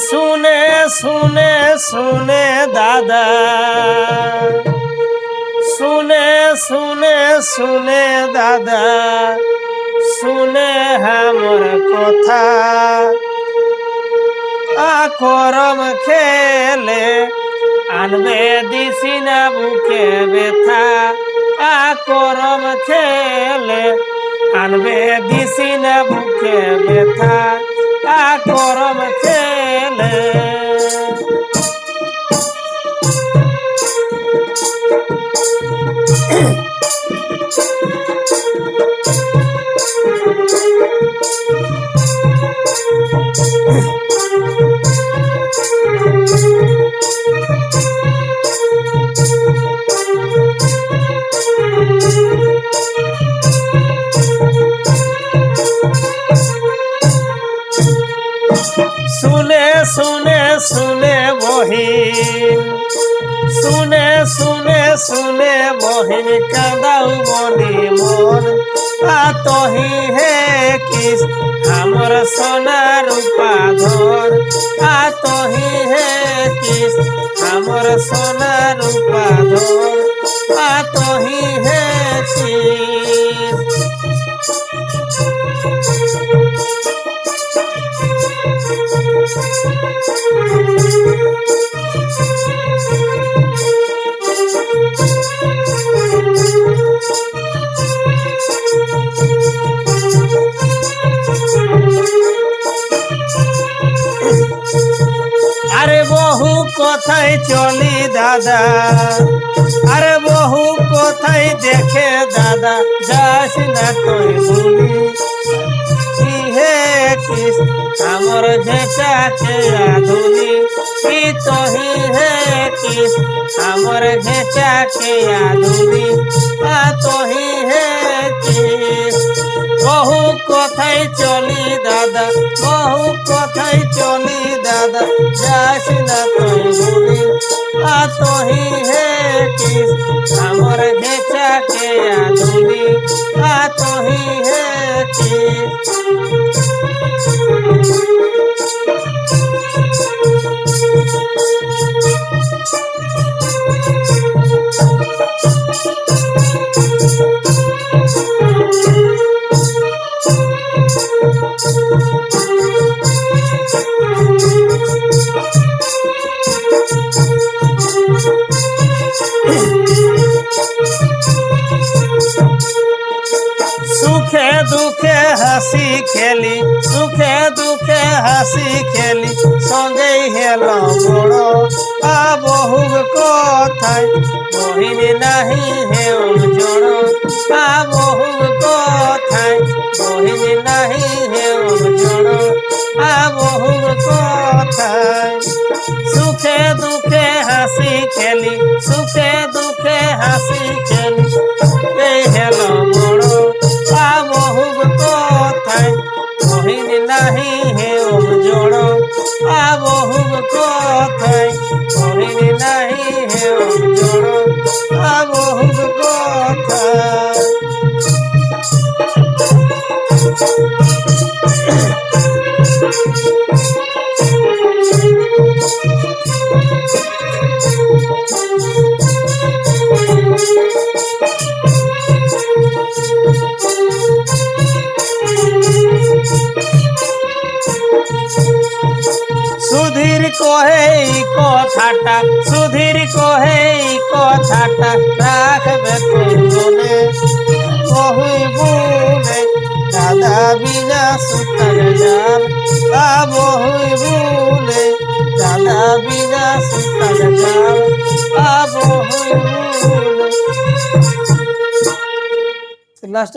শুনে শুনে শুনে দাদা, শুনে শুনে শুনে দাদা, শুনে আমার কথা। করম খেলে আনবে দিছি না বুকে ব্যথা। করম খেলে আনবে দিছি না বুকে ব্যথা। করম খেলে শুনে শুনে শুনে বহিন, শুনে শুনে শুনে বহিন কাঁদাও বলি মন। তহি হে কিস আমার সোনার উপাধর। তহি হে কিস আমার সোনার উপাধর। তহি হে কিস আরে বহু কোথায় চলি দাদা, আরে বহু কোথায় দেখে দাদা, যাস না তুই ভুলি। হে কিস আমার ঘেঁচাকে আধুলি। তহি হে কিস আমার ঘেঁচাকে আধুলি। তহি হে কিস বহু কোথায় চলি দাদা, বহু কোথায় চলি দাদা, যাস না তুই ভুলি। তহি হে কিস আমার ঘেঁচাকে আধুলি। তহি হে কিস সুখে দুঃখে হাসি খেলি, সুখে দুঃখে হাসি খেলি, সঙ্গেই হেল বড়। বহু কথায় বহিনী নাহি হেউ জড়। বহু কথায় বহিনী নাহি হেউ জড়। বহু কথায় সুখে দুঃখে হাসি খেলি, সুখে দুঃখে হাসি খেলি, এই হেল বড়। বহু কথায় বহিনী নাহি হেউ জড়। বহু কথায় বহিনী নাহি হেউ জড়। বহু কথায় সুধীর কহে কথাটা, সুধীর কহে কথাটা, রাখবে তোর মনে। বহুই বলে দাদা বিনা সুতার জাল। বহুই বলে দাদা বিনা সুতার জাল। বহুই বলে লাস্টে